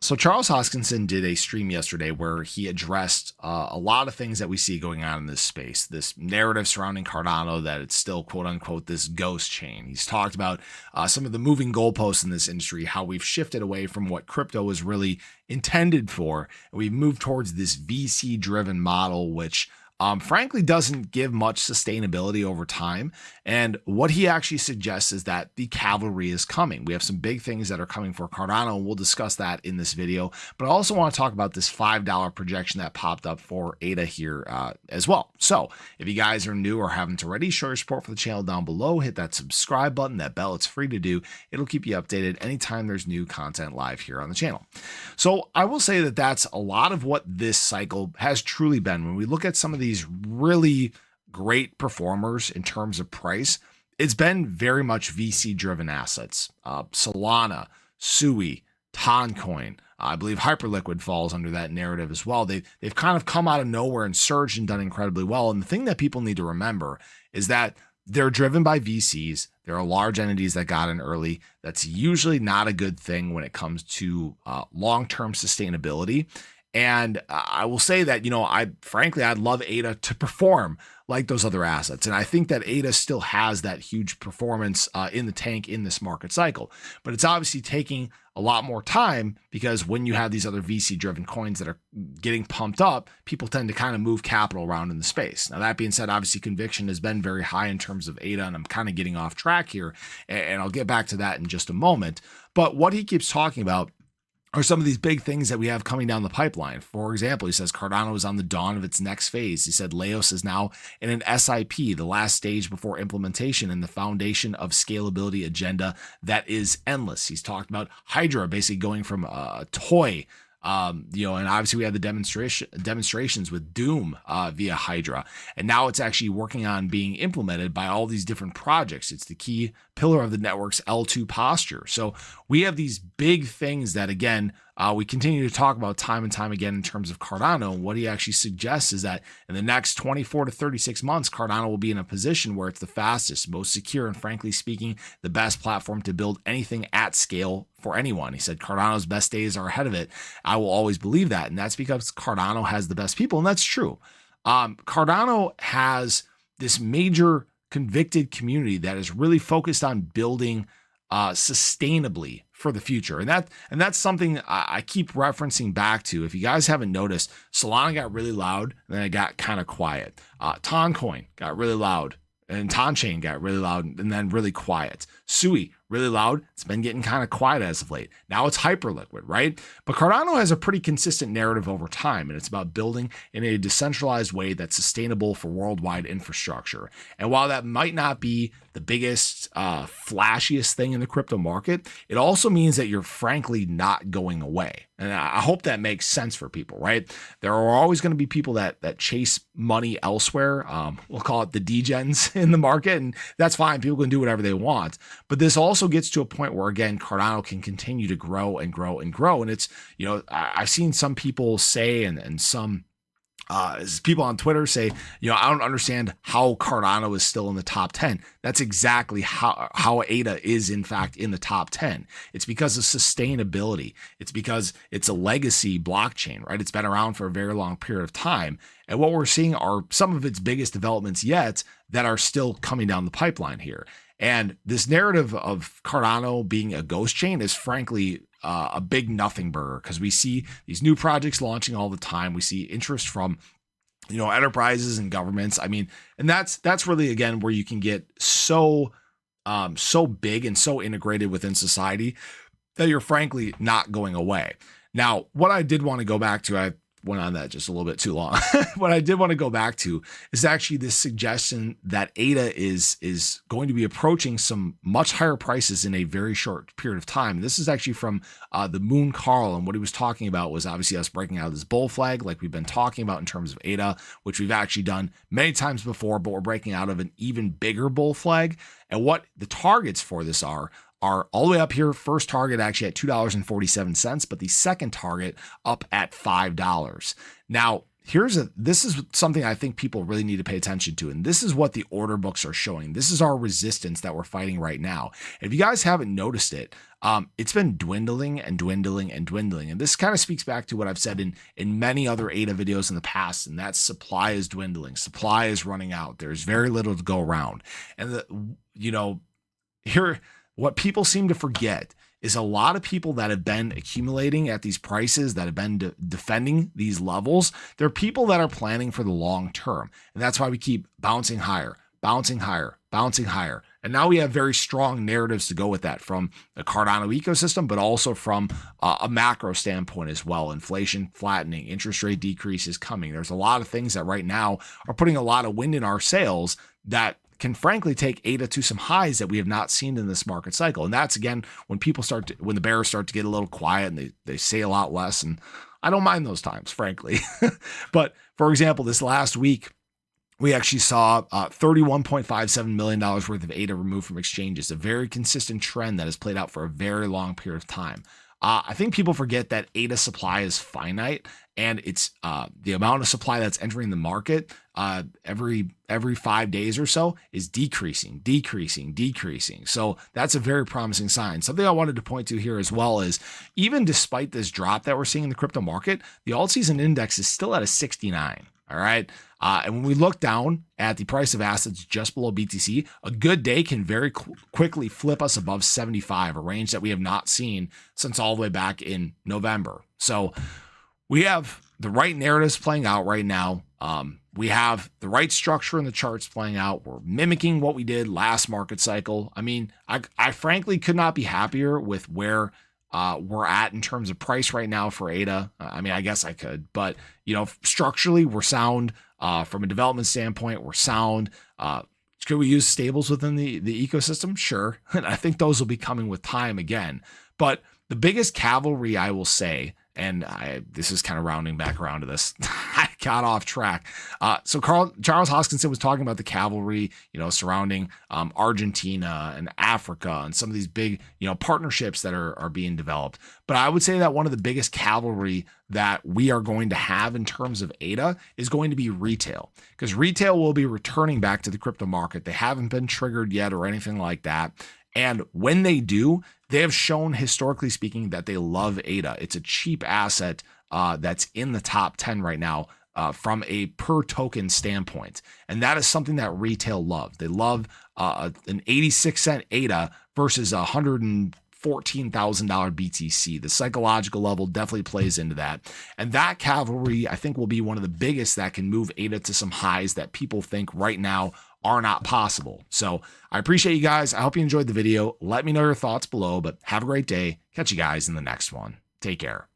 So Charles Hoskinson did a stream yesterday where he addressed a lot of things that we see going on in this space, this narrative surrounding Cardano that it's still quote unquote this ghost chain. He's talked about some of the moving goalposts in this industry, how we've shifted away from what crypto was really intended for, and we've moved towards this VC driven model, which frankly doesn't give much sustainability over time. And what he actually suggests is that the Cavalry is coming. We have some big things that are coming for Cardano, and we'll discuss that in this video. But I also want to talk about this $5 projection that popped up for ADA here as well. So if you guys are new or haven't already, show your support for the channel down below. Hit that subscribe button, that bell. It's free to do. It'll keep you updated anytime there's new content live here on the channel. So I will say that that's a lot of what this cycle has truly been. When we look at some of these really great performers in terms of price, it's been very much VC driven assets. Solana, Sui, Toncoin, I believe Hyperliquid falls under that narrative as well. They've kind of come out of nowhere and surged and done incredibly well. And the thing that people need to remember is that they're driven by VCs. There are large entities that got in early. That's usually not a good thing when it comes to long-term sustainability. And I will say that, I'd love ADA to perform like those other assets. And I think that ADA still has that huge performance in the tank in this market cycle. But it's obviously taking a lot more time because when you have these other VC driven coins that are getting pumped up, people tend to kind of move capital around in the space. Now, that being said, obviously conviction has been very high in terms of ADA, and I'm kind of getting off track here. And I'll get back to that in just a moment. But what he keeps talking about are some of these big things that we have coming down the pipeline. For example, he says Cardano is on the dawn of its next phase. He said Laos is now in an SIP, the last stage before implementation and the foundation of scalability agenda that is endless. He's talked about Hydra basically going from a toy, and obviously we had the demonstrations with Doom via Hydra, and now it's actually working on being implemented by all these different projects. It's the key pillar of the network's L2 posture. So we have these big things that, again, we continue to talk about time and time again in terms of Cardano. And what he actually suggests is that in the next 24 to 36 months, Cardano will be in a position where it's the fastest, most secure, and frankly speaking, the best platform to build anything at scale for anyone. He said Cardano's best days are ahead of it. I will always believe that. And that's because Cardano has the best people. And that's true. Cardano has this major convicted community that is really focused on building sustainably for the future. And that's something I keep referencing back to. If you guys haven't noticed, Solana got really loud and then it got kind of quiet. Toncoin got really loud and Tonchain got really loud and then really quiet. Sui, really loud. It's been getting kind of quiet as of late. Now it's Hyperliquid, right? But Cardano has a pretty consistent narrative over time, and it's about building in a decentralized way that's sustainable for worldwide infrastructure. And while that might not be the biggest, flashiest thing in the crypto market, it also means that you're frankly not going away. And I hope that makes sense for people, right? There are always going to be people that chase money elsewhere. We'll call it the degens in the market, and that's fine. People can do whatever they want. But this also gets to a point where, again, Cardano can continue to grow and grow and grow. And it's, I've seen some people say, and some people on Twitter say, I don't understand how Cardano is still in the top 10. That's exactly how ADA is, in fact, in the top 10. It's because of sustainability. It's because it's a legacy blockchain, right? It's been around for a very long period of time. And what we're seeing are some of its biggest developments yet that are still coming down the pipeline here. And this narrative of Cardano being a ghost chain is frankly a big nothing burger, because we see these new projects launching all the time. We see interest from, enterprises and governments. I mean, and that's really, again, where you can get so big and so integrated within society that you're frankly not going away. Now, what I did want to go back to, I went on that just a little bit too long. What I did want to go back to is actually this suggestion that ADA is going to be approaching some much higher prices in a very short period of time. This is actually from the Moon Carl, and what he was talking about was obviously us breaking out of this bull flag like we've been talking about in terms of ADA, which we've actually done many times before, but we're breaking out of an even bigger bull flag. And what the targets for this are all the way up here. First target actually at $2.47, but the second target up at $5. Now, this is something I think people really need to pay attention to. And this is what the order books are showing. This is our resistance that we're fighting right now. If you guys haven't noticed it, it's been dwindling and dwindling and dwindling. And this kind of speaks back to what I've said in many other ADA videos in the past, and that supply is dwindling. Supply is running out. There's very little to go around. And here, what people seem to forget is a lot of people that have been accumulating at these prices, that have been defending these levels, they're people that are planning for the long term. And that's why we keep bouncing higher, bouncing higher, bouncing higher. And now we have very strong narratives to go with that from the Cardano ecosystem, but also from a macro standpoint as well. Inflation flattening, interest rate decreases coming. There's a lot of things that right now are putting a lot of wind in our sails that can frankly take ADA to some highs that we have not seen in this market cycle. And that's, again, when the bears start to get a little quiet and they say a lot less. And I don't mind those times, frankly. But for example, this last week, we actually saw $31.57 million worth of ADA removed from exchanges, a very consistent trend that has played out for a very long period of time. I think people forget that ADA supply is finite, and it's the amount of supply that's entering the market every 5 days or so is decreasing. So that's a very promising sign. Something I wanted to point to here as well is, even despite this drop that we're seeing in the crypto market, the alt season index is still at a 69. All right. And when we look down at the price of assets just below BTC, a good day can very quickly flip us above 75, a range that we have not seen since all the way back in November. So we have the right narratives playing out right now. We have the right structure in the charts playing out. We're mimicking what we did last market cycle. I mean, I frankly could not be happier with where we're at in terms of price right now for ADA. I mean, I guess I could, but structurally we're sound. From a development standpoint, we're sound. Could we use stables within the ecosystem? Sure. And I think those will be coming with time again. But the biggest cavalry, I will say, and this is kind of rounding back around to this. I got off track. So Charles Hoskinson was talking about the cavalry, surrounding Argentina and Africa and some of these big, partnerships that are being developed. But I would say that one of the biggest cavalry that we are going to have in terms of ADA is going to be retail, because retail will be returning back to the crypto market. They haven't been triggered yet or anything like that. And when they do, they have shown, historically speaking, that they love ADA. It's a cheap asset that's in the top 10 right now from a per token standpoint. And that is something that retail love. They love an 86-cent ADA versus a $114,000 BTC. The psychological level definitely plays into that. And that cavalry, I think, will be one of the biggest that can move ADA to some highs that people think right now are not possible. So I appreciate you guys. I hope you enjoyed the video. Let me know your thoughts below, but have a great day. Catch you guys in the next one. Take care.